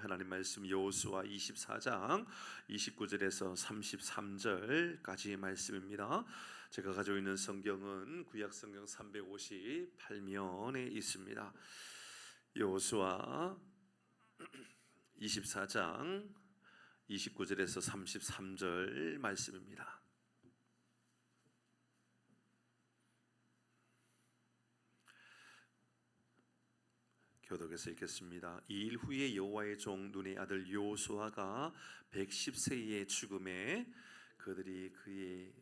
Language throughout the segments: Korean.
하나님 말씀 여호수아 24장 29절에서 33절까지 말씀입니다. 제가 가지고 있는 성경은 구약 성경 358면에 있습니다. 여호수아 24장 29절에서 33절 말씀입니다. 교독에서 읽겠습니다. 이 일 후에 여호와의 종 눈의 아들 여호수아가 110세에 죽음에 그들이 그의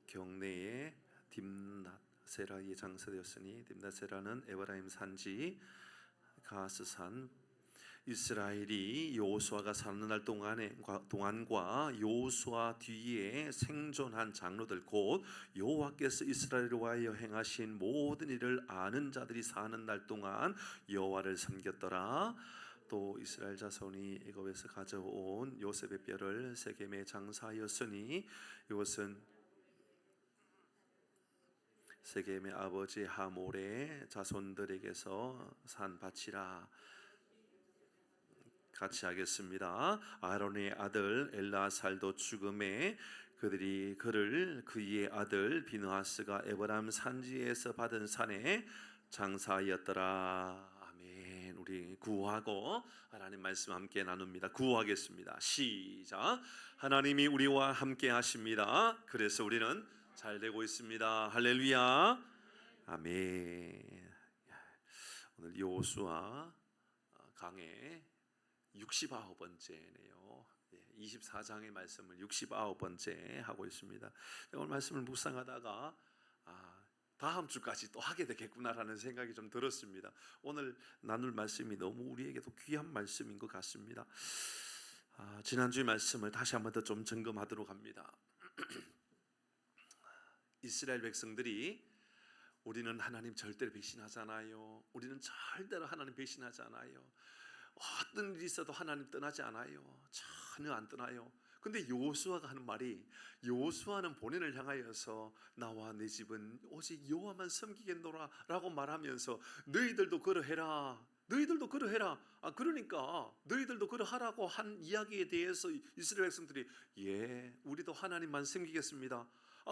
경내에 딥낫세라에 장사되었으니 딥낫세라는 에브라임 산지 가스산. 이스라엘이 여호수아가 사는 날 동안과 여호수아 뒤에 생존한 장로들 곧 여호와께서 이스라엘을 위하여 행하신 모든 일을 아는 자들이 사는 날 동안 여호와를 섬겼더라. 또 이스라엘 자손이 애굽에서 가져온 요셉의 뼈를 세겜에 장사하였으니 이것은 세겜의 아버지 하몰의 자손들에게서 산 밭이라. 같이 하겠습니다. 아론의 아들 엘라살도 죽음에 그들이 그의 아들 비느하스가 에브라임 산지에서 받은 산에 장사하였더라. 아멘. 우리 구하고 하나님 말씀 함께 나눕니다. 구하겠습니다. 시작. 하나님이 우리와 함께 하십니다. 그래서 우리는 잘 되고 있습니다. 할렐루야. 아멘. 오늘 여호수아 강의 69번째네요. 24장의 말씀을 69번째 하고 있습니다. 오늘 말씀을 묵상하다가 다음 주까지 또 하게 되겠구나라는 생각이 좀 들었습니다. 오늘 나눌 말씀이 너무 우리에게도 귀한 말씀인 것 같습니다. 지난주의 말씀을 다시 한번 더 좀 점검하도록 합니다. 이스라엘 백성들이 우리는 하나님 절대로 배신하잖아요. 우리는 절대로 하나님 배신하잖아요. 어떤 일이 있어도 하나님 떠나지 않아요. 전혀 안 떠나요. 근데 여호수아가 하는 말이, 여호수아는 본인을 향하여서 나와 내 집은 오직 여호와만 섬기겠노라 라고 말하면서 너희들도 그러해라. 너희들도 그러해라. 그러니까 너희들도 그러하라고 한 이야기에 대해서 이스라엘 백성들이 우리도 하나님만 섬기겠습니다.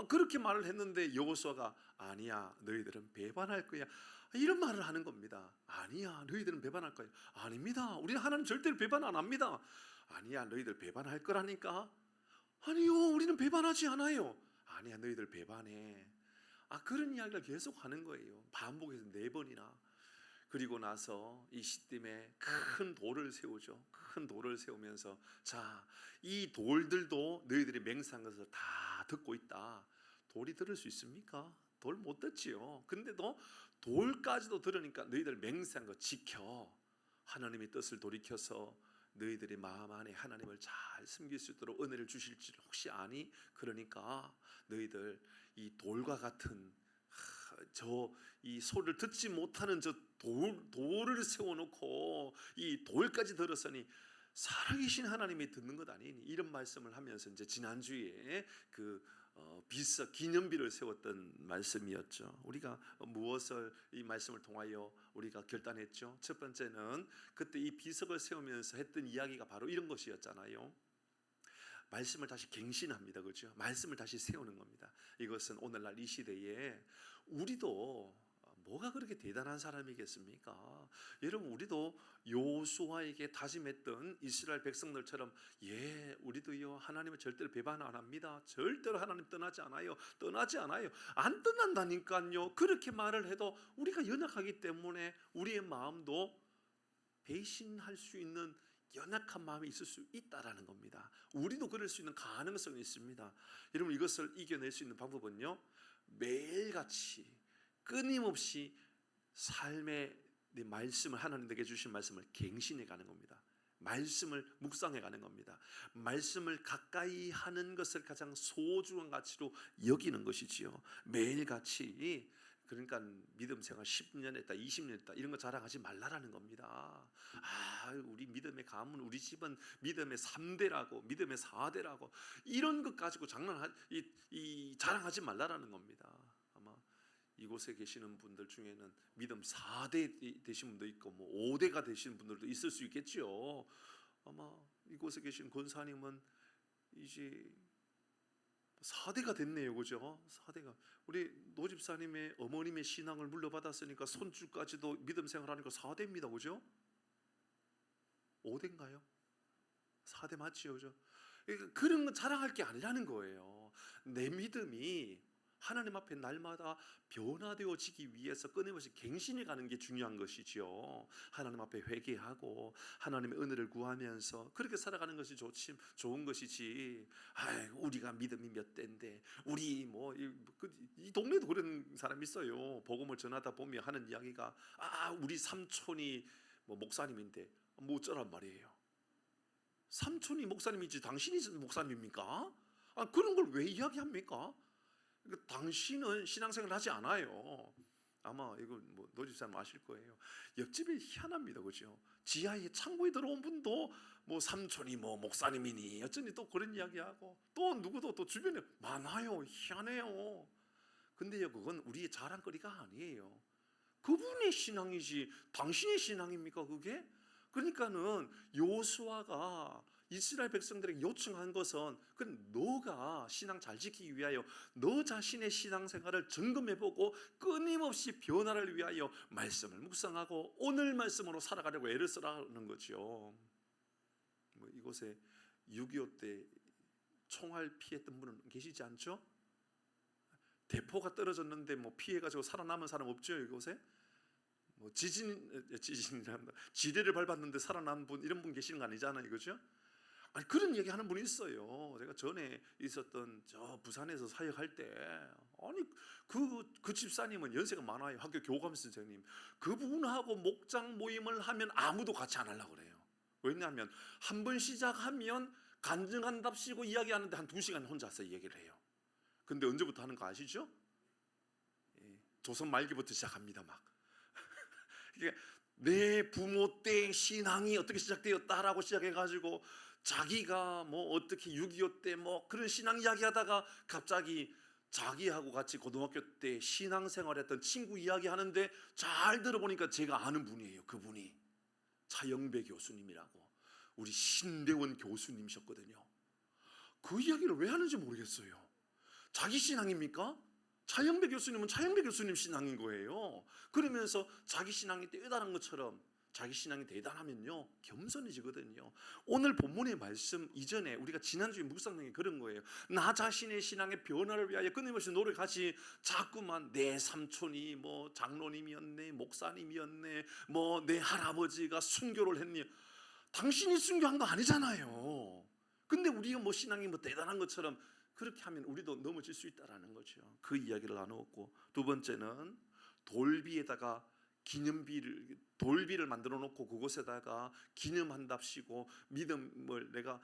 그렇게 말을 했는데 여호수아가 아니야, 너희들은 배반할 거야, 이런 말을 하는 겁니다. 아니야, 너희들은 배반할 거야. 아닙니다, 우리는 하나님 절대로 배반 안 합니다. 아니야, 너희들 배반할 거라니까. 아니요, 우리는 배반하지 않아요. 아니야, 너희들 배반해. 그런 이야기를 계속 하는 거예요. 반복해서 4번이나. 그리고 나서 이 시딤에 큰 돌을 세우죠. 큰 돌을 세우면서 자, 이 돌들도 너희들이 맹세한 것을 다 듣고 있다. 돌이 들을 수 있습니까? 돌 못 듣지요. 근데도 돌까지도 들으니까 너희들 맹세한 거 지켜. 하나님의 뜻을 돌이켜서 너희들의 마음 안에 하나님을 잘 숨길 수 있도록 은혜를 주실 줄 혹시 아니? 그러니까 너희들 이 돌과 같은 이 소리를 듣지 못하는 돌을 세워놓고 이 돌까지 들었으니 살아계신 하나님이 듣는 것 아니니, 이런 말씀을 하면서 이제 지난주에 비서 기념비를 세웠던 말씀이었죠. 우리가 무엇을 이 말씀을 통하여 우리가 결단했죠? 첫 번째는 그때 이 비석을 세우면서 했던 이야기가 바로 이런 것이었잖아요. 말씀을 다시 갱신합니다. 그렇죠? 말씀을 다시 세우는 겁니다. 이것은 오늘날 이 시대에 우리도 뭐가 그렇게 대단한 사람이겠습니까? 여러분, 우리도 여호수아에게 다짐했던 이스라엘 백성들처럼 우리도요 하나님을 절대로 배반 안 합니다. 절대로 하나님 떠나지 않아요. 떠나지 않아요. 안 떠난다니까요. 그렇게 말을 해도 우리가 연약하기 때문에 우리의 마음도 배신할 수 있는 연약한 마음이 있을 수 있다라는 겁니다. 우리도 그럴 수 있는 가능성이 있습니다. 여러분, 이것을 이겨낼 수 있는 방법은요, 매일같이 끊임없이 삶의 말씀을, 하나님 내게 주신 말씀을 갱신해 가는 겁니다. 말씀을 묵상해 가는 겁니다. 말씀을 가까이 하는 것을 가장 소중한 가치로 여기는 것이지요. 매일같이. 그러니까 믿음 생활 10년 했다, 20년 했다, 이런 거 자랑하지 말라라는 겁니다. 우리 믿음의 가문, 우리 집은 믿음의 3대라고, 믿음의 4대라고, 이런 것 가지고 자랑하지 말라라는 겁니다. 아마 이곳에 계시는 분들 중에는 믿음 4대 되신 분도 있고 뭐 5대가 되시는 분들도 있을 수 있겠죠. 아마 이곳에 계신 권사님은 이제 4대가 됐네요. 그죠? 4대가. 우리 노집사님의 어머님의 신앙을 물려받았으니까 손주까지도 믿음 생활하니까 4대입니다. 그죠? 5대인가요? 4대 맞지요? 그죠? 그러니까 그런 건 자랑할 게 아니라는 거예요. 내 믿음이 하나님 앞에 날마다 변화되어지기 위해서 끊임없이 갱신해 가는 게 중요한 것이죠. 하나님 앞에 회개하고 하나님의 은혜를 구하면서 그렇게 살아가는 것이 좋은 것이지. 우리가 믿음이 몇 대인데 우리 이 동네도 그런 사람 있어요. 복음을 전하다 보면 하는 이야기가 우리 삼촌이 목사님인데 뭐 어쩌란 말이에요. 삼촌이 목사님이지 당신이 목사님입니까? 그런 걸 왜 이야기합니까? 그러니까 당신은 신앙생활을 하지 않아요. 아마 이거 노집사님 아실 거예요. 옆집이 희한합니다. 그죠? 지하에 창고에 들어온 분도 삼촌이 목사님이니 어쩌니 또 그런 이야기하고 또 누구도 또 주변에 많아요. 희한해요. 근데요, 그건 우리의 자랑거리가 아니에요. 그분의 신앙이지 당신의 신앙입니까 그게? 그러니까는 여호수아가 이스라엘 백성들에게 요청한 것은 너가 신앙 잘 지키기 위하여 너 자신의 신앙생활을 점검해보고 끊임없이 변화를 위하여 말씀을 묵상하고 오늘 말씀으로 살아가려고 애를 쓰라는 거죠. 이곳에 6.25 때 총알 피했던 분은 계시지 않죠? 대포가 떨어졌는데 피해가지고 살아남은 사람 없죠 이곳에? 지진이란다. 지뢰를 밟았는데 살아남은 분 이런 분 계시는 거 아니잖아요, 그죠? 그런 얘기 하는 분이 있어요. 제가 전에 있었던 저 부산에서 사역할 때 그 집사님은 연세가 많아요. 학교 교감 선생님. 그분하고 목장 모임을 하면 아무도 같이 안 하려고 그래요. 왜냐하면 한 번 시작하면 간증한답시고 이야기하는데 한 2시간 혼자서 얘기를 해요. 근데 언제부터 하는 거 아시죠? 조선 말기부터 시작합니다. 막 내 부모 때 신앙이 어떻게 시작되었다라고 시작해가지고 자기가 어떻게 6.25 때 그런 신앙 이야기하다가 갑자기 자기하고 같이 고등학교 때 신앙생활했던 친구 이야기하는데 잘 들어보니까 제가 아는 분이에요. 그분이 차영배 교수님이라고 우리 신대원 교수님이셨거든요. 그 이야기를 왜 하는지 모르겠어요. 자기 신앙입니까? 차영배 교수님은 차영배 교수님 신앙인 거예요. 그러면서 자기 신앙이 대단한 것처럼 자기 신앙이 대단하면요 겸손해지거든요. 오늘 본문의 말씀 이전에 우리가 지난주에 묵상한 게 그런 거예요. 나 자신의 신앙의 변화를 위하여 끊임없이 노력하지 자꾸만 내 삼촌이 장로님이었네, 목사님이었네, 내 할아버지가 순교를 했니. 당신이 순교한 거 아니잖아요. 근데 우리가 신앙이 대단한 것처럼 그렇게 하면 우리도 넘어질 수 있다라는 거죠. 그 이야기를 나누었고, 두 번째는 돌비에다가 돌비를 만들어 놓고 그곳에다가 기념한답시고 믿음을 내가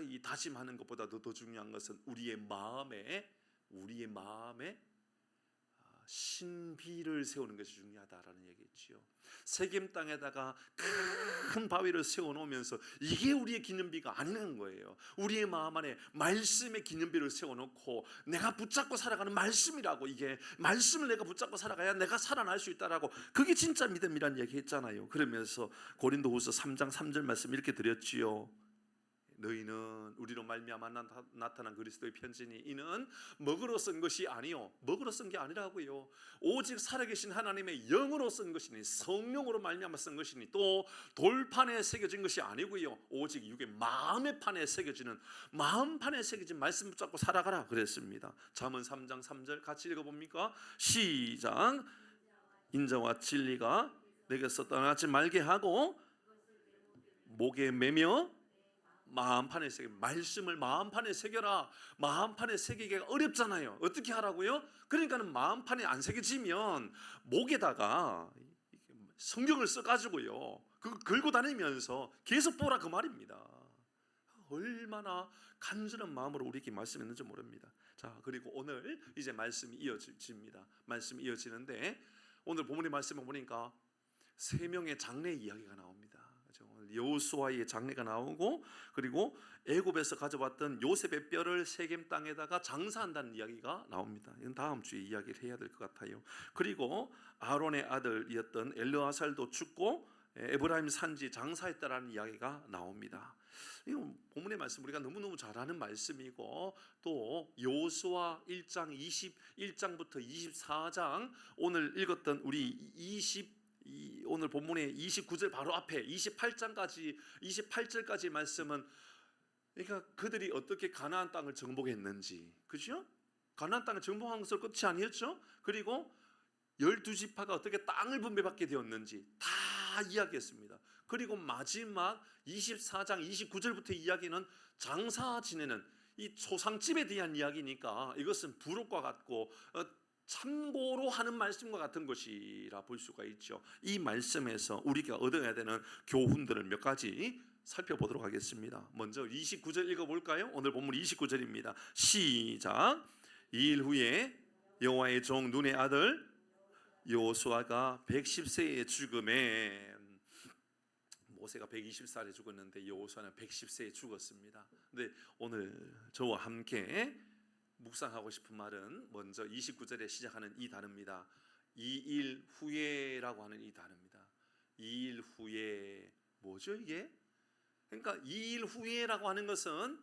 이 다짐하는 것보다도 더 중요한 것은 우리의 마음에 신비를 세우는 것이 중요하다라는 얘기죠. 세겜 땅에다가 큰 바위를 세워놓으면서 이게 우리의 기념비가 아니라는 거예요. 우리의 마음 안에 말씀의 기념비를 세워놓고 내가 붙잡고 살아가는 말씀이라고, 이게 말씀을 내가 붙잡고 살아가야 내가 살아날 수 있다라고, 그게 진짜 믿음이란 얘기 했잖아요. 그러면서 고린도후서 3장 3절 말씀 이렇게 드렸지요. 너희는 우리로 말미암아 나타난 그리스도의 편지니 이는 먹으로 쓴 것이 아니요, 먹으로 쓴 게 아니라고요. 오직 살아계신 하나님의 영으로 쓴 것이니, 성령으로 말미암아 쓴 것이니, 또 돌판에 새겨진 것이 아니고요, 오직 육의 마음의 판에 새겨지는, 마음판에 새겨진 말씀 붙잡고 살아가라 그랬습니다. 잠언 3장 3절 같이 읽어봅니까? 시작. 인자와 진리가 내게서 떠나지 말게 하고 목에 매며 마음판에 새겨. 말씀을 마음판에 새겨라. 마음판에 새기기가 어렵잖아요. 어떻게 하라고요? 그러니까는 마음판에 안 새겨지면 목에다가 성경을 써가지고요 그거 걸고 다니면서 계속 보라 그 말입니다. 얼마나 간절한 마음으로 우리에게 말씀했는지 모릅니다. 자, 그리고 오늘 이제 말씀이 이어집니다. 말씀이 이어지는데 오늘 본문의 말씀을 보니까 3명의 장래 이야기가 나옵니다. 오늘 여호수아의 장례가 나오고, 그리고 애굽에서 가져왔던 요셉의 뼈를 세겜 땅에다가 장사한다는 이야기가 나옵니다. 이건 다음 주에 이야기를 해야 될 것 같아요. 그리고 아론의 아들이었던 엘르아살도 죽고 에브라임 산지 장사했다라는 이야기가 나옵니다. 이건 본문의 말씀 우리가 너무너무 잘 아는 말씀이고, 또 여호수아 1장 21장부터 24장 오늘 읽었던 우리 오늘 본문의 29절 바로 앞에 28절까지 말씀은, 그러니까 그들이 어떻게 가나안 땅을 정복했는지, 그죠? 가나안 땅을 정복한 것은 끝이 아니었죠. 그리고 12지파가 어떻게 땅을 분배받게 되었는지 다 이야기했습니다. 그리고 마지막 24장 29절부터 이야기는 장사 지내는 이 초상집에 대한 이야기니까 이것은 부록과 같고 참고로 하는 말씀과 같은 것이라 볼 수가 있죠. 이 말씀에서 우리가 얻어야 되는 교훈들을 몇 가지 살펴보도록 하겠습니다. 먼저 29절 읽어볼까요? 오늘 본문 29절입니다. 시작. 2일 후에 여호와의 종 눈의 아들 여호수아가 110세에 죽음에, 모세가 120살에 죽었는데 여호수아는 110세에 죽었습니다. 근데 오늘 저와 함께 묵상하고 싶은 말은 먼저 29절에 시작하는 이 단어입니다. 2일 후에라고 하는 이 단어입니다. 2일 후에 뭐죠 이게? 그러니까 2일 후에라고 하는 것은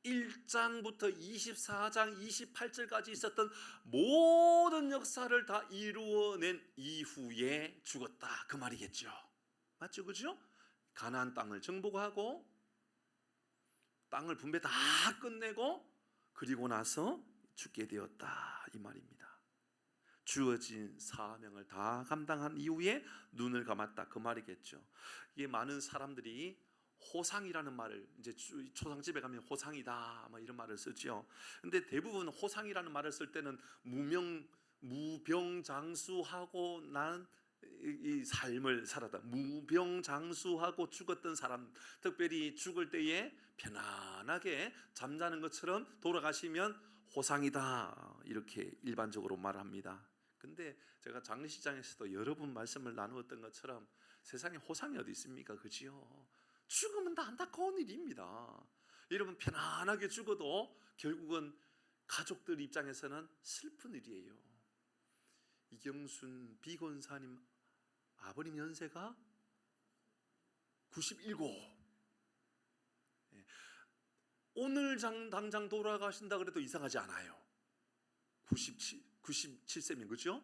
1장부터 24장 28절까지 있었던 모든 역사를 다 이루어낸 이후에 죽었다, 그 말이겠죠. 맞죠, 그죠? 가나안 땅을 정복하고 땅을 분배 다 끝내고 그리고 나서 죽게 되었다, 이 말입니다. 주어진 사명을 다 감당한 이후에 눈을 감았다, 그 말이겠죠. 이게 많은 사람들이 호상이라는 말을, 이제 초상집에 가면 호상이다 뭐 이런 말을 쓰죠. 근데 대부분 호상이라는 말을 쓸 때는 무병장수하고 난 이 삶을 살았다, 무병장수하고 죽었던 사람, 특별히 죽을 때에 편안하게 잠자는 것처럼 돌아가시면 호상이다, 이렇게 일반적으로 말합니다. 근데 제가 장례식장에서도 여러 번 말씀을 나누었던 것처럼 세상에 호상이 어디 있습니까? 그지요? 죽으면 다 안타까운 일입니다. 여러분, 편안하게 죽어도 결국은 가족들 입장에서는 슬픈 일이에요. 이경순 비권사님 아버님 연세가 97. 오늘 당장 돌아가신다 그래도 이상하지 않아요. 97세면, 그죠?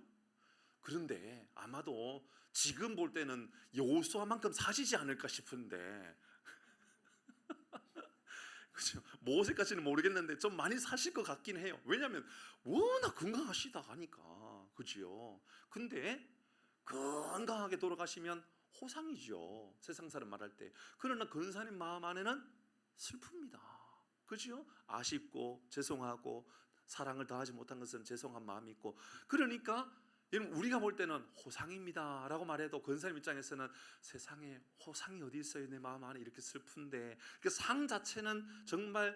그런데 아마도 지금 볼 때는 여호수아만큼 사시지 않을까 싶은데 그렇죠? 모세까지는 모르겠는데 좀 많이 사실 것 같긴 해요. 왜냐하면 워낙 건강하시다 하니까, 그지요? 근데 건강하게 돌아가시면 호상이죠, 세상 사람 말할 때. 그러나 근사님 마음 안에는 슬픕니다, 그지요? 아쉽고 죄송하고 사랑을 다하지 못한 것은 죄송한 마음이 있고. 그러니까 여러분, 우리가 볼 때는 호상입니다 라고 말해도 근사님 입장에서는 세상에 호상이 어디 있어요, 내 마음 안에 이렇게 슬픈데. 그 상 자체는 정말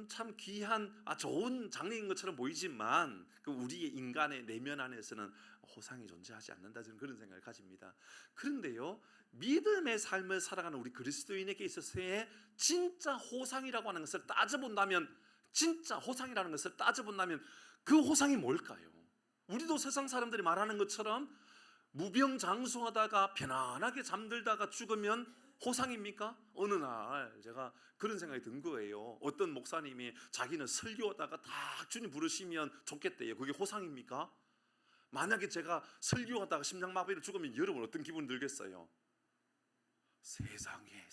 참 귀한 좋은 장례인 것처럼 보이지만 그 우리의 인간의 내면 안에서는 호상이 존재하지 않는다, 저는 그런 생각을 가집니다. 그런데요, 믿음의 삶을 살아가는 우리 그리스도인에게 있어서의 진짜 호상이라고 하는 것을 따져본다면, 진짜 호상이라는 것을 따져본다면 그 호상이 뭘까요? 우리도 세상 사람들이 말하는 것처럼 무병장수하다가 편안하게 잠들다가 죽으면 호상입니까? 어느 날 제가 그런 생각이 든 거예요. 어떤 목사님이 자기는 설교하다가 다 주님 부르시면 좋겠대요. 그게 호상입니까? 만약에 제가 설교하다가 심장마비로 죽으면 여러분 어떤 기분 들겠어요? 세상에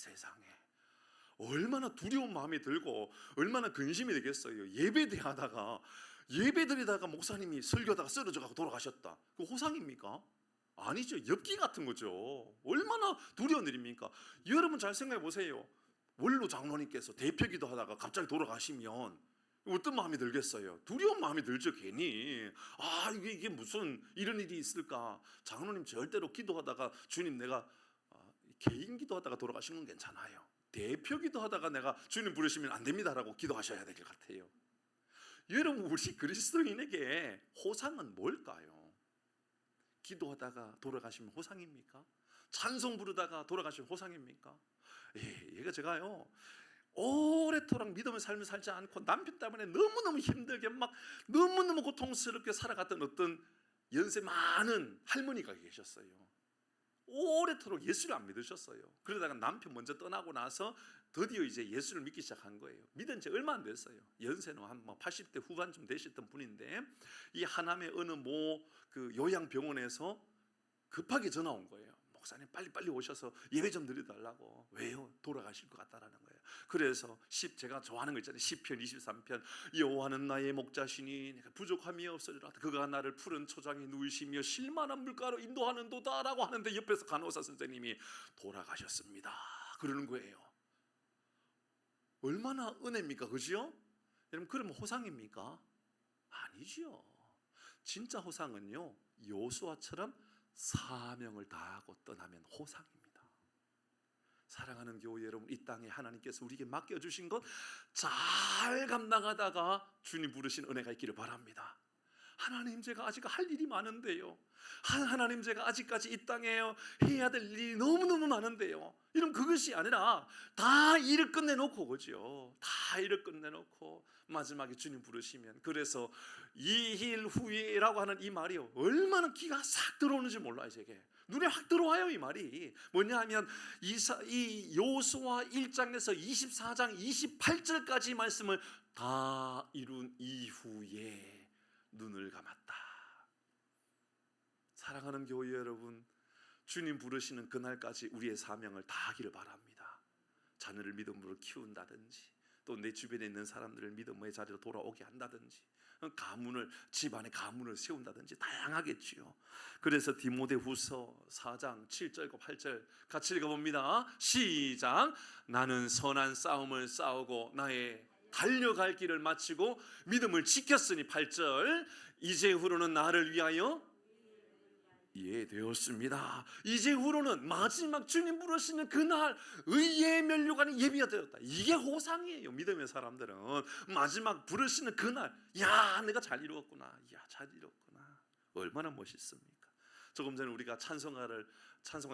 얼마나 두려운 마음이 들고 얼마나 근심이 되겠어요. 예배드리다가 목사님이 설교하다가 쓰러져가고 돌아가셨다. 그 호상입니까? 아니죠. 엽기 같은 거죠. 얼마나 두려운 일입니까? 여러분 잘 생각해 보세요. 원로 장로님께서 대표기도 하다가 갑자기 돌아가시면 어떤 마음이 들겠어요? 두려운 마음이 들죠. 괜히 이게 무슨 이런 일이 있을까. 장로님 절대로 기도하다가 주님 내가 개인 기도하다가 돌아가신 건 괜찮아요. 대표 기도하다가 내가 주님 부르시면 안 됩니다라고 기도하셔야 될 것 같아요. 여러분, 우리 그리스도인에게 호상은 뭘까요? 기도하다가 돌아가시면 호상입니까? 찬송 부르다가 돌아가신 호상입니까? 얘가 제가요 오래도록 믿음의 삶을 살지 않고 남편 때문에 너무너무 힘들게 막 너무너무 고통스럽게 살아갔던 어떤 연세 많은 할머니가 계셨어요. 오래도록 예수를 안 믿으셨어요. 그러다가 남편 먼저 떠나고 나서 드디어 이제 예수를 믿기 시작한 거예요. 믿은 지 얼마 안 됐어요. 연세는 한 80대 후반쯤 되셨던 분인데 이 하남의 어느 그 요양병원에서 급하게 전화 온 거예요. 목사님 빨리 오셔서 예배 좀 드려달라고. 왜요? 돌아가실 것 같다라는 거예요. 그래서 제가 좋아하는 거 있잖아요. 시편 23편 여호와는 나의 목자시니 내가 부족함이 없으리라. 그가 나를 푸른 초장에 누이시며 실만한 물가로 인도하는도다라고 하는데 옆에서 간호사 선생님이 돌아가셨습니다 그러는 거예요. 얼마나 은혜입니까? 그죠? 여러분 그러면 호상입니까? 아니죠. 진짜 호상은요 요수아처럼 사명을 다하고 떠나면 호상입니다. 사랑하는 교회 여러분, 이 땅에 하나님께서 우리에게 맡겨주신 것 잘 감당하다가 주님 부르신 은혜가 있기를 바랍니다. 하나님 제가 아직 할 일이 많은데요, 하나님 제가 아직까지 이 땅에 해야 될 일이 너무너무 많은데요, 이러면 그것이 아니라 다 일을 끝내놓고, 그죠? 다 일을 끝내놓고 마지막에 주님 부르시면, 그래서 이 일 후에라고 하는 이 말이 얼마나 기가 싹 들어오는지 몰라요. 제게 눈에 확 들어와요. 이 말이 뭐냐 하면 이 요수아 1장에서 24장 28절까지 말씀을 다 이룬 이후에 눈을 감았다. 사랑하는 교회 여러분, 주님 부르시는 그날까지 우리의 사명을 다하기를 바랍니다. 자녀를 믿음으로 키운다든지, 또 내 주변에 있는 사람들을 믿음의 자리로 돌아오게 한다든지, 집안의 가문을 세운다든지 다양하겠지요. 그래서 디모데후서 4장 7절과 8절 같이 읽어봅니다. 시작. 나는 선한 싸움을 싸우고 나의 달려갈 길을 마치고 믿음을 지켰으니 8절 이제후로는 나를 위하여 이해되었습니다. 이제후로는 마지막 주님 부르시는 그날 의의 면류관이 예비가 되었다. 이게 호상이에요. 믿음의 사람들은 마지막 부르시는 그날, 야 내가 잘 이루었구나, 야 잘 이루었구나, 얼마나 멋있습니까? 조금 전에 우리가 찬송가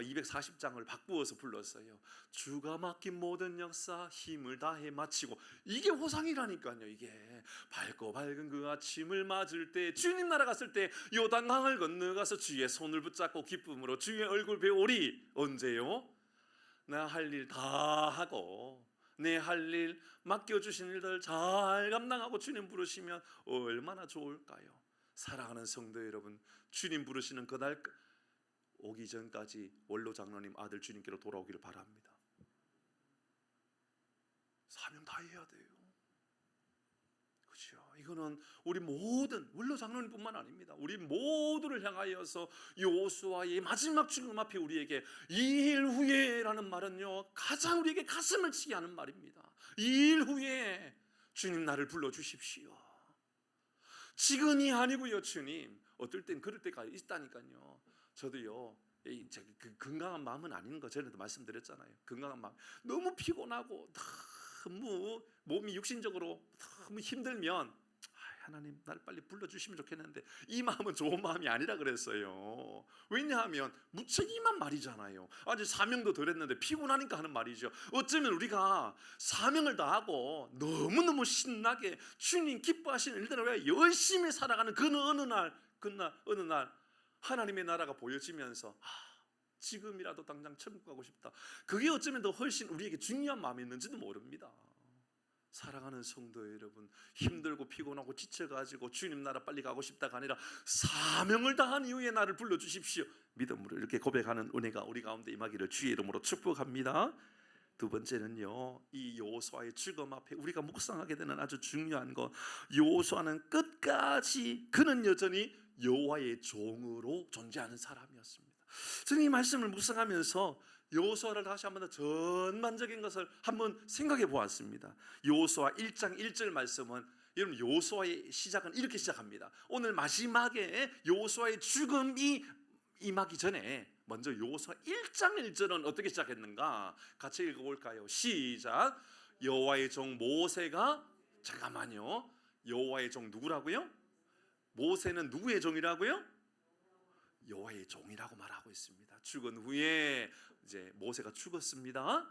240장을 바꾸어서 불렀어요. 주가 맡긴 모든 역사 힘을 다해 마치고, 이게 호상이라니까요. 이게 밝고 밝은 그 아침을 맞을 때, 주님 나라 갔을 때 요단강을 건너가서 주의 손을 붙잡고 기쁨으로 주의 얼굴 배우리. 언제요? 나 할 일 다 하고 내 할 일 맡겨주신 일들 잘 감당하고 주님 부르시면 얼마나 좋을까요? 사랑하는 성도 여러분, 주님 부르시는 그날 오기 전까지 원로 장로님 아들 주님께로 돌아오기를 바랍니다. 사명 다 해야 돼요. 그렇죠? 이거는 우리 모든 원로 장로님뿐만 아닙니다. 우리 모두를 향하여서 요수아의 마지막 죽음 앞에 우리에게 이 일 후에라는 말은요 가장 우리에게 가슴을 치게 하는 말입니다. 이 일 후에 주님 나를 불러주십시오. 지금이 아니고요. 주님, 어떨 땐 그럴 때가 있다니까요. 저도요, 그 건강한 마음은 아닌 거 전에도 말씀드렸잖아요. 건강한 마음, 너무 피곤하고 너무 몸이 육신적으로 너무 힘들면 하나님 나를 빨리 불러주시면 좋겠는데, 이 마음은 좋은 마음이 아니라 그랬어요. 왜냐하면 무책임한 말이잖아요. 아직 사명도 덜 했는데 피곤하니까 하는 말이죠. 어쩌면 우리가 사명을 다하고 너무너무 신나게 주님 기뻐하시는 일들을 왜 열심히 살아가는 그 어느 날 하나님의 나라가 보여지면서 지금이라도 당장 천국 가고 싶다, 그게 어쩌면 더 훨씬 우리에게 중요한 마음이었는지도 모릅니다. 사랑하는 성도 여러분, 힘들고 피곤하고 지쳐가지고 주님 나라 빨리 가고 싶다가 아니라 사명을 다한 이후에 나를 불러주십시오, 믿음으로 이렇게 고백하는 은혜가 우리 가운데 임하기를 주의 이름으로 축복합니다. 두 번째는요, 이 여호수아의 죽음 앞에 우리가 묵상하게 되는 아주 중요한 것, 여호수아는 끝까지 그는 여전히 여호와의 종으로 존재하는 사람이었습니다. 저는 이 말씀을 묵상하면서 여호수아를 다시 한번 더 전반적인 것을 한번 생각해 보았습니다. 여호수아 1장 1절 말씀은, 여러분 여호수아의 시작은 이렇게 시작합니다. 오늘 마지막에 여호수아의 죽음이 임하기 전에 먼저 여호수아 1장 1절은 어떻게 시작했는가 같이 읽어볼까요? 시작. 여호와의 종 모세가, 잠깐만요, 여호와의 종 누구라고요? 모세는 누구의 종이라고요? 여호와의 종이라고 말하고 있습니다. 죽은 후에 이제 모세가 죽었습니다.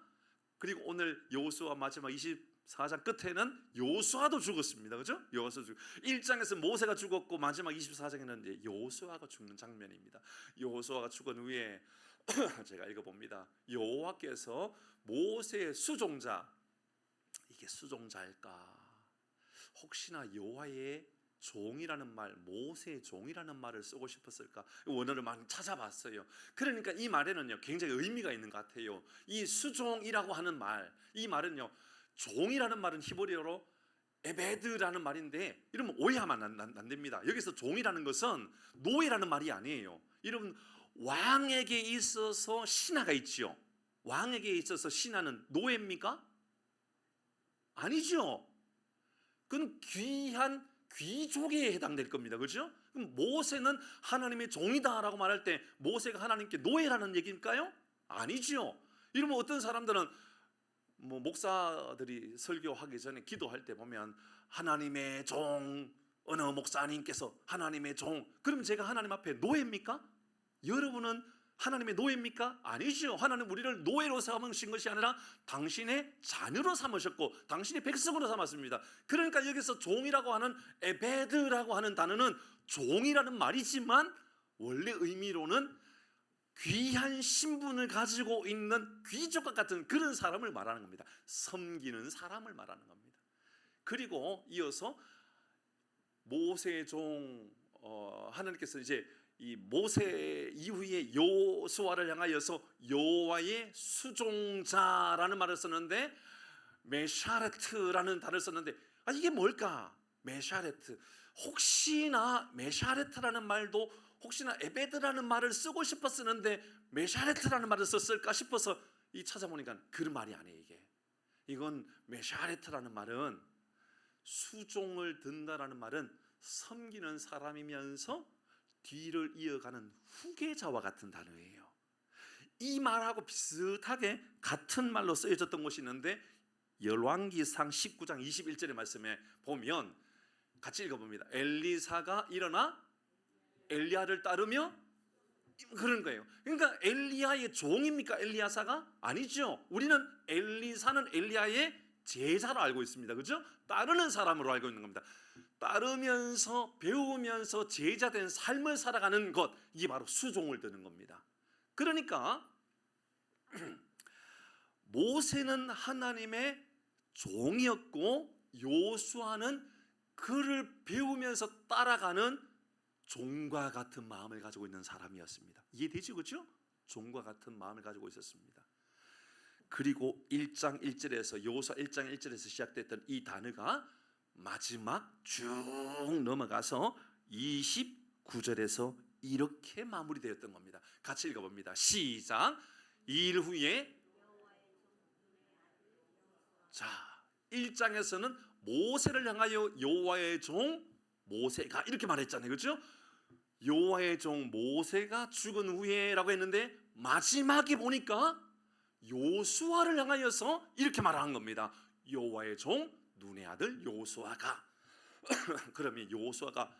그리고 오늘 여호수아 마지막 24장 끝에는 여호수아도 죽었습니다. 그죠? 여호수아 1장에서 모세가 죽었고 마지막 24장에는 이제 여호수아가 죽는 장면입니다. 여호수아가 죽은 후에 제가 읽어봅니다. 여호와께서 모세의 수종자, 이게 수종자일까? 혹시나 여호와의 종이라는 말, 모세의 종이라는 말을 쓰고 싶었을까? 원어를 많이 찾아봤어요. 그러니까 이 말에는요 굉장히 의미가 있는 것 같아요. 이 수종이라고 하는 말, 이 말은요 종이라는 말은 히브리어로 에베드라는 말인데 이러면 오해하면 안 됩니다. 여기서 종이라는 것은 노예라는 말이 아니에요. 여러분 왕에게 있어서 신하가 있지요. 왕에게 있어서 신하는 노예입니까? 아니죠. 그건 귀한 귀족에 해당될 겁니다. 그렇죠? 그럼 모세는 하나님의 종이다라고 말할 때 모세가 하나님께 노예라는 얘기일까요? 아니죠. 이러면 어떤 사람들은 목사들이 설교하기 전에 기도할 때 보면 하나님의 종 어느 목사님께서 하나님의 종, 그럼 제가 하나님 앞에 노예입니까? 여러분은 하나님의 노예입니까? 아니죠. 하나님 우리를 노예로 삼으신 것이 아니라 당신의 자녀로 삼으셨고 당신의 백성으로 삼았습니다. 그러니까 여기서 종이라고 하는 에베드라고 하는 단어는 종이라는 말이지만 원래 의미로는 귀한 신분을 가지고 있는 귀족과 같은 그런 사람을 말하는 겁니다. 섬기는 사람을 말하는 겁니다. 그리고 이어서 모세의 종, 하나님께서 이제 이 모세 이후에 여호수아를 향하여서 여호와의 수종자라는 말을 썼는데 메샤레트라는 단어를 썼는데 이게 뭘까? 메샤레트. 혹시나 메샤레트라는 말도 혹시나 에베드라는 말을 쓰고 싶었었는데 메샤레트라는 말을 썼을까 싶어서 이 찾아보니까 그런 말이 아니에요. 이건 메샤레트라는 말은 수종을 든다라는 말은 섬기는 사람이면서 뒤를 이어가는 후계자와 같은 단어예요. 이 말하고 비슷하게 같은 말로 쓰여졌던 것이 있는데 열왕기상 19장 21절의 말씀에 보면 같이 읽어봅니다. 엘리사가 일어나 엘리야를 따르며, 그런 거예요. 그러니까 엘리야의 종입니까? 엘리야사가? 아니죠. 우리는 엘리사는 엘리야의 제자로 알고 있습니다. 그렇죠? 따르는 사람으로 알고 있는 겁니다. 따르면서 배우면서 제자된 삶을 살아가는 것, 이게 바로 수종을 드는 겁니다. 그러니까 모세는 하나님의 종이었고 여호수아는 그를 배우면서 따라가는 종과 같은 마음을 가지고 있는 사람이었습니다. 이해되죠? 그렇죠? 종과 같은 마음을 가지고 있었습니다. 그리고 1장 1절에서 여호수아 1장 1절에서 시작됐던 이 단어가 마지막 쭉 넘어가서 29절에서 이렇게 마무리되었던 겁니다. 같이 읽어봅니다. 시작. 일 후에, 자 1장에서는 모세를 향하여 여호와의 종 모세가 이렇게 말했잖아요. 그렇죠? 여호와의 종 모세가 죽은 후에라고 했는데 마지막에 보니까 여호수아를 향하여서 이렇게 말한 겁니다. 여호와의 종 눈의 아들 여호수아가 그러면 여호수아가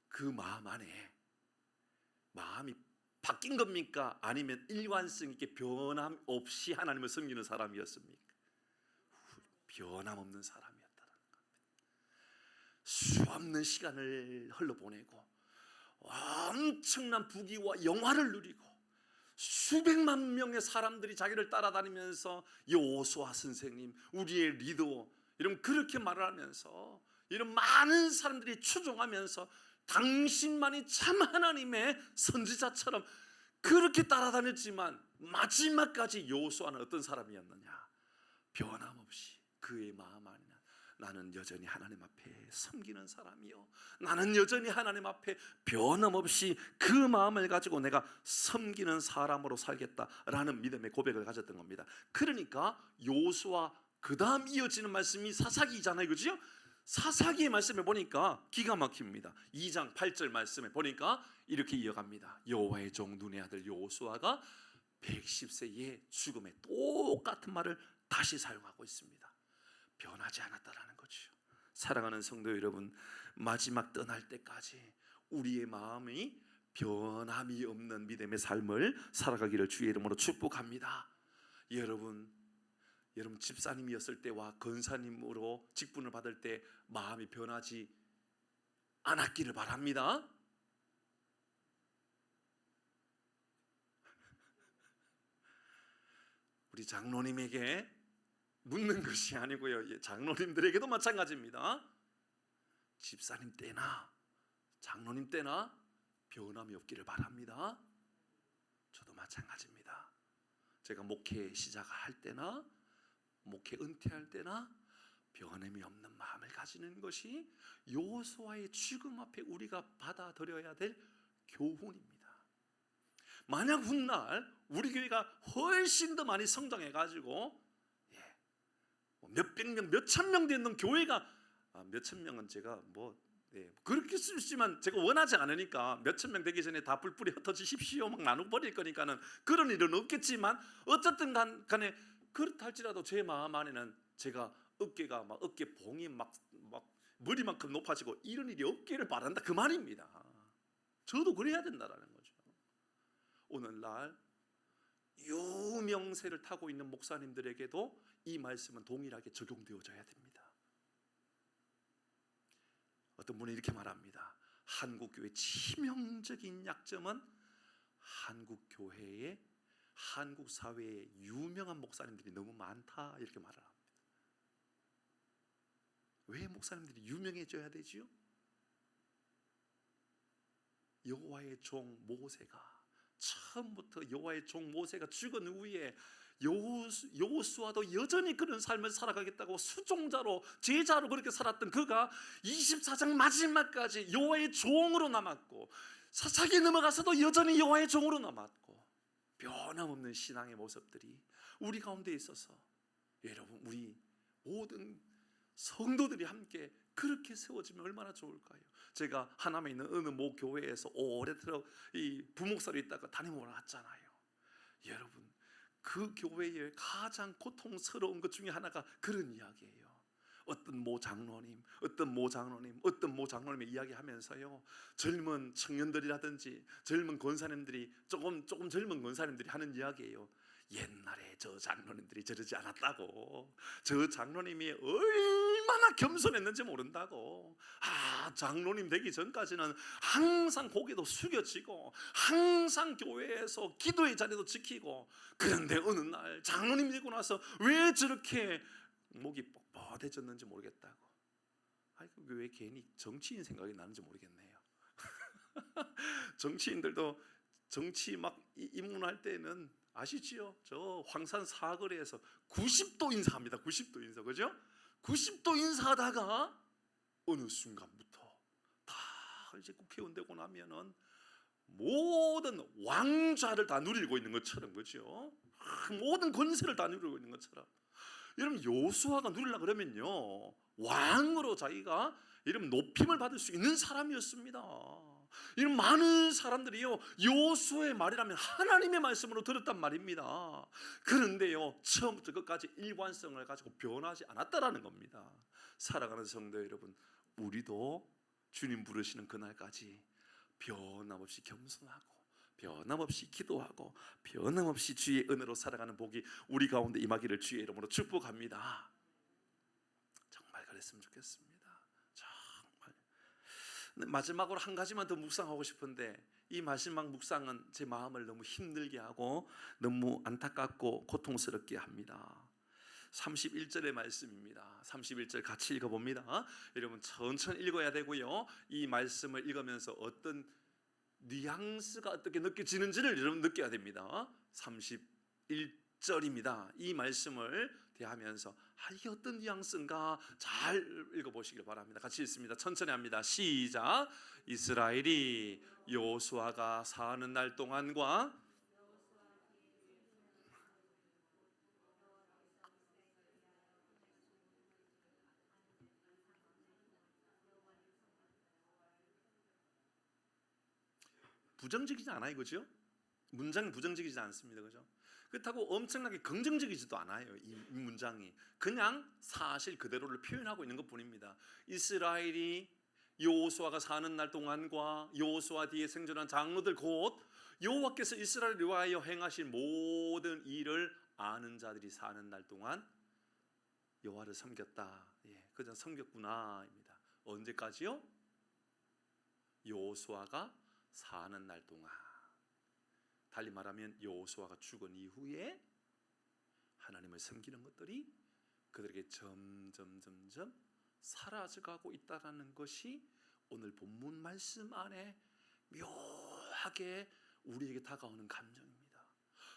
그 마음 안에 마음이 바뀐 겁니까? 아니면 일관성 있게 변함 없이 하나님을 섬기는 사람이었습니까? 변함없는 사람이었다는 겁니다. 수없는 시간을 흘러보내고 엄청난 부귀와 영화를 누리고 수백만 명의 사람들이 자기를 따라다니면서 여호수아 선생님, 우리의 리더, 이런 그렇게 말을 하면서 이런 많은 사람들이 추종하면서 당신만이 참 하나님의 선지자처럼 그렇게 따라다녔지만 마지막까지 여호수아는 어떤 사람이었느냐? 변함없이 그의 마음 안에 나는 여전히 하나님 앞에 섬기는 사람이요, 나는 여전히 하나님 앞에 변함없이 그 마음을 가지고 내가 섬기는 사람으로 살겠다라는 믿음의 고백을 가졌던 겁니다. 그러니까 여호수아 그 다음 이어지는 말씀이 사사기잖아요. 그죠? 사사기의 말씀에 보니까 기가 막힙니다. 2장 8절 말씀에 보니까 이렇게 이어갑니다. 여호와의 종 눈의 아들 여호수아가 110세의 죽음에 똑같은 말을 다시 사용하고 있습니다. 변하지 않았다라는 거죠. 사랑하는 성도 여러분, 마지막 떠날 때까지 우리의 마음이 변함이 없는 믿음의 삶을 살아가기를 주의 이름으로 축복합니다. 여러분 집사님이었을 때와 권사님으로 직분을 받을 때 마음이 변하지 않았기를 바랍니다. 우리 장로님에게 묻는 것이 아니고요, 장로님들에게도 마찬가지입니다. 집사님 때나 장로님 때나 변함이 없기를 바랍니다. 저도 마찬가지입니다. 제가 목회 시작할 때나 목회 은퇴할 때나 변함이 없는 마음을 가지는 것이 여호수아의 죽음 앞에 우리가 받아들여야 될 교훈입니다. 만약 훗날 우리 교회가 훨씬 더 많이 성장해가지고 몇백 명, 몇천 명 되는 교회가 몇천 명은 제가 그렇게 쓰지만 제가 원하지 않으니까 몇천 명 되기 전에 다 뿔뿔이 흩어지십시오 막 나눠버릴 거니까는 그런 일은 없겠지만 어쨌든 간에 그렇다 할지라도 제 마음 안에는 제가 어깨가 막 어깨봉이 막 머리만큼 높아지고 이런 일이 없기를 바란다 그 말입니다. 저도 그래야 된다라는 거죠. 오늘날 유명세를 타고 있는 목사님들에게도 이 말씀은 동일하게 적용되어져야 됩니다. 어떤 분이 이렇게 말합니다. 한국 교회의 치명적인 약점은 한국 교회에 한국 사회에 유명한 목사님들이 너무 많다 이렇게 말을 합니다. 왜 목사님들이 유명해져야 되지요? 여호와의 종 모세가 처음부터 여호와의 종 모세가 죽은 후에 여호수아도 여전히 그런 삶을 살아가겠다고 수종자로 제자로 그렇게 살았던 그가 24장 마지막까지 여호와의 종으로 남았고 사사기에 넘어가서도 여전히 여호와의 종으로 남았고 변함없는 신앙의 모습들이 우리 가운데 있어서 여러분 우리 모든 성도들이 함께 그렇게 세워지면 얼마나 좋을까요? 제가 하남에 있는 어느 모 교회에서 오래도록 이 부목사로 있다가 담임으로 왔잖아요. 여러분 그 교회의 가장 고통스러운 것 중에 하나가 그런 이야기예요. 어떤 모 장로님의 이야기하면서요, 젊은 청년들이라든지 젊은 권사님들이 조금 젊은 권사님들이 하는 이야기예요. 옛날에 저 장로님들이 저러지 않았다고, 저 장로님이 얼마나 겸손했는지 모른다고. 장로님 되기 전까지는 항상 고개도 숙여지고 항상 교회에서 기도의 자리도 지키고, 그런데 어느 날 장로님 되고 나서 왜 저렇게 목이 뻣뻣해졌는지 모르겠다고. 왜 괜히 정치인 생각이 나는지 모르겠네요. 정치인들도 정치 막 입문할 때는 아시지요? 저 황산 사거리에서 90도 인사합니다. 90도 인사, 그죠? 90도 인사하다가 어느 순간부터 다 이제 국회의원 되고 나면은 모든 왕좌를 다 누리고 있는 것처럼, 그죠? 모든 권세를 다 누리고 있는 것처럼. 여러분 여호수아가 누리려고 그러면요, 왕으로 자기가 이런 높임을 받을 수 있는 사람이었습니다. 이런 많은 사람들이요 여호수아의 말이라면 하나님의 말씀으로 들었단 말입니다. 그런데요 처음부터 끝까지 일관성을 가지고 변하지 않았다라는 겁니다. 살아가는 성도 여러분, 우리도 주님 부르시는 그날까지 변함없이 겸손하고 변함없이 기도하고 변함없이 주의 은혜로 살아가는 복이 우리 가운데 임하기를 주의 이름으로 축복합니다. 정말 그랬으면 좋겠습니다. 마지막으로 한 가지만 더 묵상하고 싶은데, 이 마지막 묵상은 제 마음을 너무 힘들게 하고 너무 안타깝고 고통스럽게 합니다. 31절의 말씀입니다. 31절 같이 읽어봅니다. 여러분 천천히 읽어야 되고요, 이 말씀을 읽으면서 어떤 뉘앙스가 어떻게 느껴지는지를 여러분 느껴야 됩니다. 31절입니다. 이 말씀을 대하면서 이게 어떤 뉘앙스인가 잘 읽어보시길 바랍니다. 같이 읽습니다. 천천히 합니다. 시작. 이스라엘이 여호수아가 사는 날 동안과 부정적이지 않아요, 그죠? 문장이 부정적이지 않습니다, 그죠? 그렇다고 엄청나게 긍정적이지도 않아요. 이 문장이 그냥 사실 그대로를 표현하고 있는 것뿐입니다. 이스라엘이 여호수아가 사는 날 동안과 여호수아 뒤에 생존한 장로들 곧 여호와께서 이스라엘을 위하여 행하신 모든 일을 아는 자들이 사는 날 동안 여호와를 섬겼다. 그저 섬겼구나입니다. 언제까지요? 여호수아가 사는 날 동안. 달리 말하면 여호수아가 죽은 이후에 하나님을 섬기는 것들이 그들에게 점점 사라져가고 있다는 것이 오늘 본문 말씀 안에 묘하게 우리에게 다가오는 감정입니다.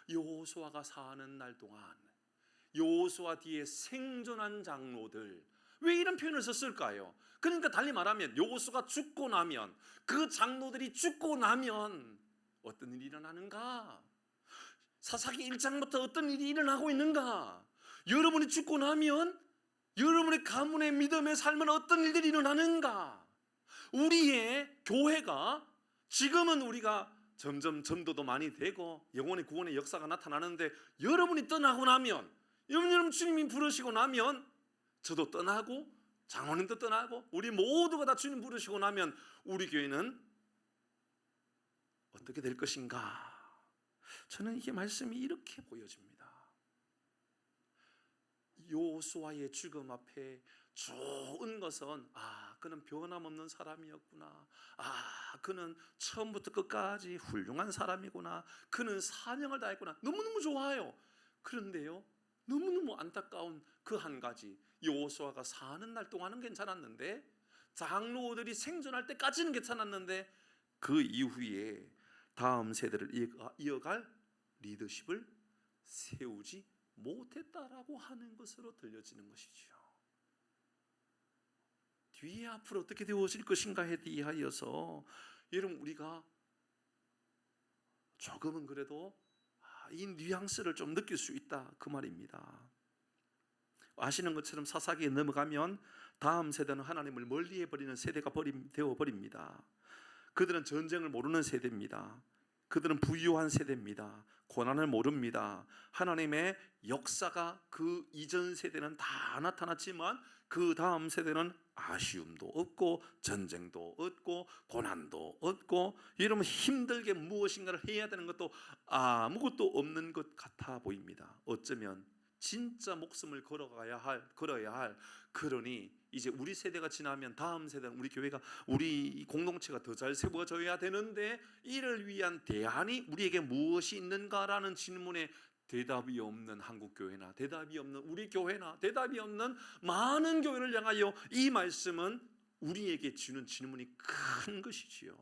여호수아가 사는 날 동안 여호수아 뒤에 생존한 장로들, 왜 이런 표현을 썼을까요? 그러니까 달리 말하면 여호수아가 죽고 나면, 그 장로들이 죽고 나면 어떤 일이 일어나는가? 사사기 1장부터 어떤 일이 일어나고 있는가? 여러분이 죽고 나면 여러분의 가문의 믿음의 삶은 어떤 일들이 일어나는가? 우리의 교회가 지금은 우리가 점점 전도도 많이 되고 영혼의 구원의 역사가 나타나는데, 여러분이 떠나고 나면, 여러분 주님이 부르시고 나면, 저도 떠나고 장로님도 떠나고 우리 모두가 다 주님 부르시고 나면 우리 교회는 어떻게 될 것인가? 저는 이게 말씀이 이렇게 보여집니다. 여호수아의 죽음 앞에 좋은 것은, 그는 변함없는 사람이었구나, 그는 처음부터 끝까지 훌륭한 사람이구나, 그는 사명을 다했구나, 너무너무 좋아요. 그런데요, 너무너무 안타까운 그 한 가지, 여호수아가 사는 날 동안은 괜찮았는데, 장로들이 생존할 때까지는 괜찮았는데, 그 이후에 다음 세대를 이어갈 리더십을 세우지 못했다라고 하는 것으로 들려지는 것이죠. 뒤에 앞으로 어떻게 되어질 것인가에 대하여서 여러분, 우리가 조금은 그래도 이 뉘앙스를 좀 느낄 수 있다, 그 말입니다. 아시는 것처럼 사사기에 넘어가면 다음 세대는 하나님을 멀리해버리는 세대가 되어버립니다. 그들은 전쟁을 모르는 세대입니다. 그들은 부유한 세대입니다. 고난을 모릅니다. 하나님의 역사가 그 이전 세대는 다 나타났지만 그 다음 세대는 아쉬움도 없고 전쟁도 없고 고난도 없고, 여러분 힘들게 무엇인가를 해야 되는 것도 아무것도 없는 것 같아 보입니다. 어쩌면 진짜 목숨을 걸어야 할, 그러니 이제 우리 세대가 지나면 다음 세대는 우리 교회가, 우리 공동체가 더 잘 세워져야 되는데, 이를 위한 대안이 우리에게 무엇이 있는가라는 질문에 대답이 없는 한국교회나 대답이 없는 우리 교회나 대답이 없는 많은 교회를 향하여 이 말씀은 우리에게 주는 질문이 큰 것이지요.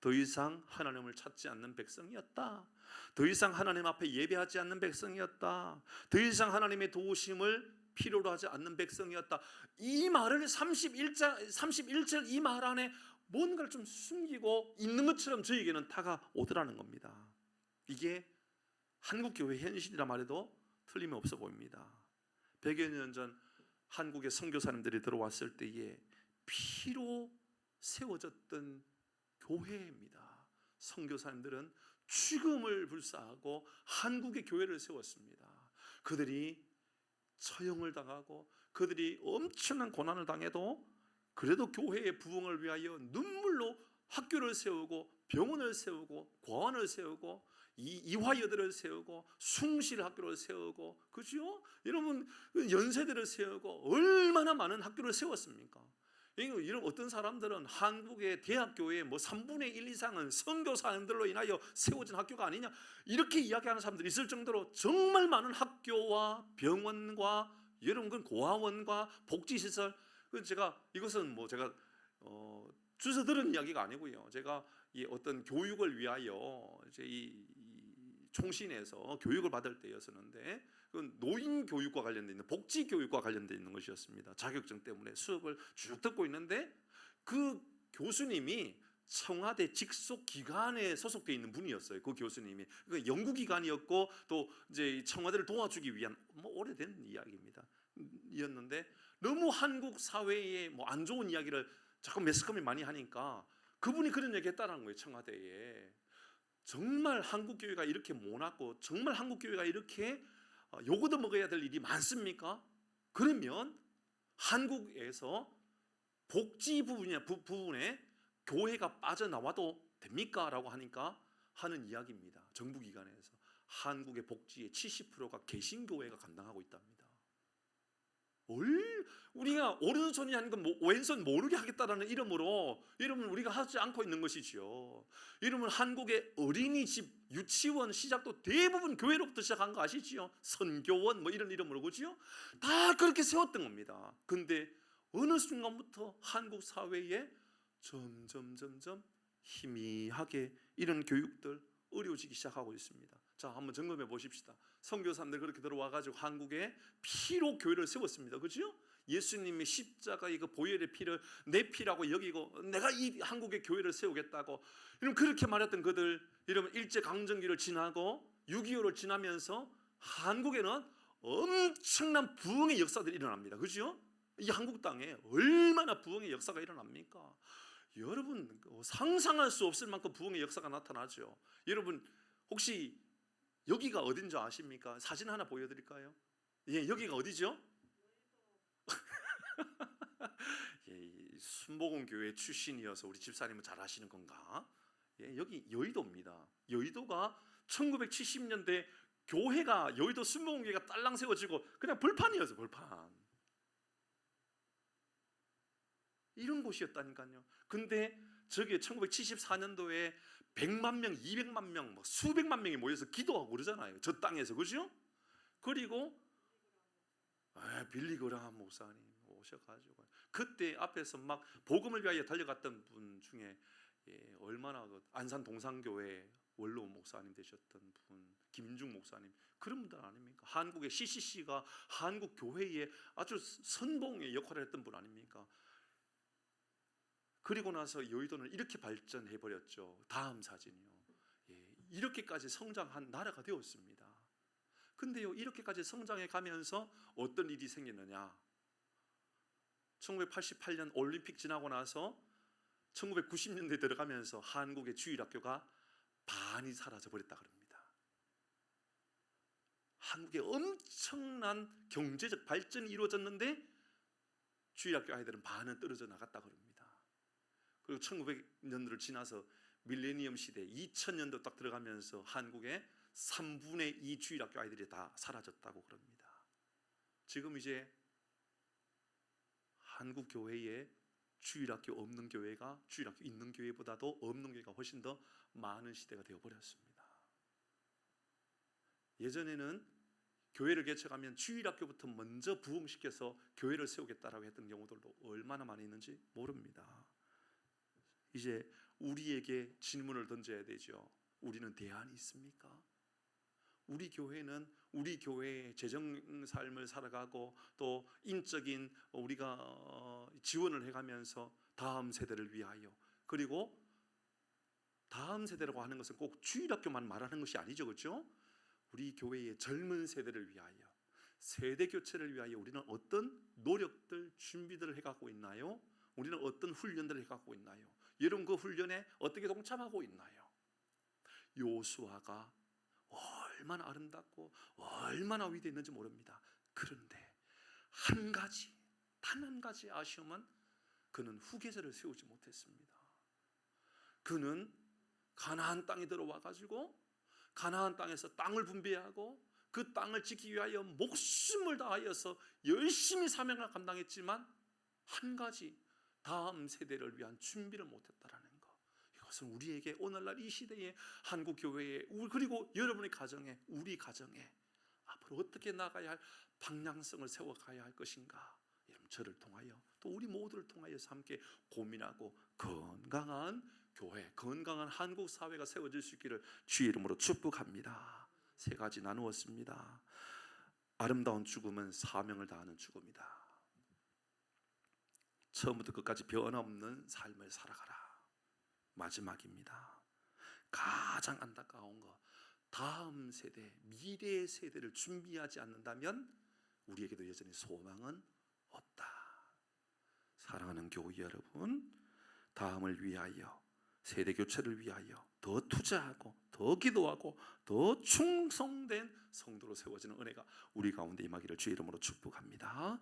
더 이상 하나님을 찾지 않는 백성이었다. 더 이상 하나님 앞에 예배하지 않는 백성이었다. 더 이상 하나님의 도우심을 필요로 하지 않는 백성이었다. 이 말을 31절 이 말 안에 뭔가를 좀 숨기고 있는 것처럼 저에게는 다가오더라는 겁니다. 이게 한국교회 현실이라 말해도 틀림이 없어 보입니다. 100여 년 전 한국의 선교사님들이 들어왔을 때에 피로 세워졌던 교회입니다. 선교사님들은 죽음을 불사하고 한국의 교회를 세웠습니다. 그들이 처형을 당하고 그들이 엄청난 고난을 당해도 그래도 교회의 부흥을 위하여 눈물로 학교를 세우고 병원을 세우고 과원을 세우고 이화여대를 세우고 숭실 학교를 세우고, 그죠? 여러분 연세대를 세우고 얼마나 많은 학교를 세웠습니까? 이런 어떤 사람들은 한국의 대학교의 3분의 1 이상은 선교사님들로 인하여 세워진 학교가 아니냐, 이렇게 이야기하는 사람들이 있을 정도로 정말 많은 학교와 병원과 여러분 그 고아원과 복지시설, 이것은 제가 주워 들은 이야기가 아니고요. 제가 이 어떤 교육을 위하여 이제 이 총신에서 교육을 받을 때였었는데, 그건 노인 교육과 관련돼 있는 복지 교육과 관련돼 있는 것이었습니다. 자격증 때문에 수업을 쭉 듣고 있는데 그 교수님이 청와대 직속 기관에 소속되어 있는 분이었어요. 그 교수님이 연구 기관이었고 또 이제 청와대를 도와주기 위한 오래된 이야기입니다. 였는데 너무 한국 사회에 안 좋은 이야기를 자꾸 매스컴이 많이 하니까 그분이 그런 얘기했다는 거예요. 청와대에 정말 한국 교회가 이렇게 모났고 정말 한국 교회가 이렇게 요거도 먹어야 될 일이 많습니까? 그러면 한국에서 복지 부분에 교회가 빠져나와도 됩니까? 라고 하니까 하는 이야기입니다. 정부기관에서 한국의 복지의 70%가 개신교회가 감당하고 있답니다. 우리가 오른손이 하는 건 왼손 모르게 하겠다라는 이름으로 우리가 하지 않고 있는 것이지요. 이러면 한국의 어린이집, 유치원 시작도 대부분 교회로부터 시작한 거 아시지요? 선교원 뭐 이런 이름으로, 그지요? 다 그렇게 세웠던 겁니다. 근데 어느 순간부터 한국 사회에 점점 희미하게 이런 교육들 어려워지기 시작하고 있습니다. 자, 한번 점검해 보십시다. 선교사님들 그렇게 들어와가지고 한국에 피로 교회를 세웠습니다. 그죠? 예수님의 십자가의 그 보혈의 피를 내 피라고 여기고 내가 이 한국의 교회를 세우겠다고 이런 그렇게 말했던 그들, 이러면 일제강점기를 지나고 6.25를 지나면서 한국에는 엄청난 부흥의 역사들이 일어납니다. 그죠? 이 한국 땅에 얼마나 부흥의 역사가 일어납니까? 여러분 상상할 수 없을 만큼 부흥의 역사가 나타나죠. 여러분 혹시 여기가 어딘지 아십니까? 사진 하나 보여드릴까요? 예, 여기가 어디죠? 예, 순복음 교회 출신이어서 우리 집사님은 잘 아시는 건가? 예, 여기 여의도입니다. 여의도가 1970년대 교회가 여의도 순복음 교회가 딸랑 세워지고 그냥 벌판이었어요. 벌판. 이런 곳이었다니까요. 근데 저기 1974년도에 100만 명, 200만 명, 뭐 수백만 명이 모여서 기도하고 그러잖아요. 저 땅에서, 그죠? 그리고 빌리 그라함 목사님 오셔가지고 그때 앞에서 막 복음을 위하여 달려갔던 분 중에 얼마나 안산 동산교회 원로 목사님 되셨던 분, 김중 목사님, 그런 분들 아닙니까? 한국의 CCC가 한국 교회에 아주 선봉의 역할을 했던 분 아닙니까? 그리고 나서 여의도는 이렇게 발전해 버렸죠. 다음 사진이요. 이렇게까지 성장한 나라가 되었습니다. 근데요, 이렇게까지 성장해 가면서 어떤 일이 생기느냐? 1988년 올림픽 지나고 나서 1990년대 들어가면서 한국의 주일학교가 반이 사라져 버렸다 그럽니다. 한국에 엄청난 경제적 발전이 이루어졌는데 주일학교 아이들은 반은 떨어져 나갔다 그럽니다. 그리고 1900년도를 지나서 밀레니엄 시대 2000년도 딱 들어가면서 한국의 3분의 2 주일학교 아이들이 다 사라졌다고 그럽니다. 지금 이제 한국 교회에 주일학교 없는 교회가 주일학교 있는 교회보다도 없는 교회가 훨씬 더 많은 시대가 되어버렸습니다. 예전에는 교회를 개척하면 주일학교부터 먼저 부흥시켜서 교회를 세우겠다라고 했던 경우들도 얼마나 많이 있는지 모릅니다. 이제 우리에게 질문을 던져야 되죠. 우리는 대안이 있습니까? 우리 교회는 우리 교회의 재정 삶을 살아가고 또 인적인 우리가 지원을 해가면서 다음 세대를 위하여, 그리고 다음 세대라고 하는 것은 꼭 주일학교만 말하는 것이 아니죠, 그렇죠? 우리 교회의 젊은 세대를 위하여, 세대 교체를 위하여 우리는 어떤 노력들, 준비들을 해가고 있나요? 우리는 어떤 훈련들을 해가고 있나요? 여러분 그 훈련에 어떻게 동참하고 있나요? 요수아가 얼마나 아름답고 얼마나 위대했는지 모릅니다. 그런데 단 한 가지 아쉬움은 그는 후계자를 세우지 못했습니다. 그는 가나안 땅에 들어와 가지고 가나안 땅에서 땅을 분배하고 그 땅을 지키기 위하여 목숨을 다하여서 열심히 사명을 감당했지만 한 가지, 다음 세대를 위한 준비를 못했다라는 것. 이것은 우리에게 오늘날 이 시대의 한국 교회에, 그리고 여러분의 가정에, 우리 가정에 앞으로 어떻게 나가야 할 방향성을 세워가야 할 것인가, 여러분 저를 통하여 또 우리 모두를 통하여서 함께 고민하고 건강한 교회, 건강한 한국 사회가 세워질 수 있기를 주의 이름으로 축복합니다. 세 가지 나누었습니다. 아름다운 죽음은 사명을 다하는 죽음이다. 처음부터 끝까지 변함없는 삶을 살아가라. 마지막입니다. 가장 안타까운 거, 다음 세대, 미래의 세대를 준비하지 않는다면 우리에게도 여전히 소망은 없다. 사랑하는 교회 여러분, 다음을 위하여, 세대 교체를 위하여 더 투자하고 더 기도하고 더 충성된 성도로 세워지는 은혜가 우리 가운데 임하기를 주의 이름으로 축복합니다.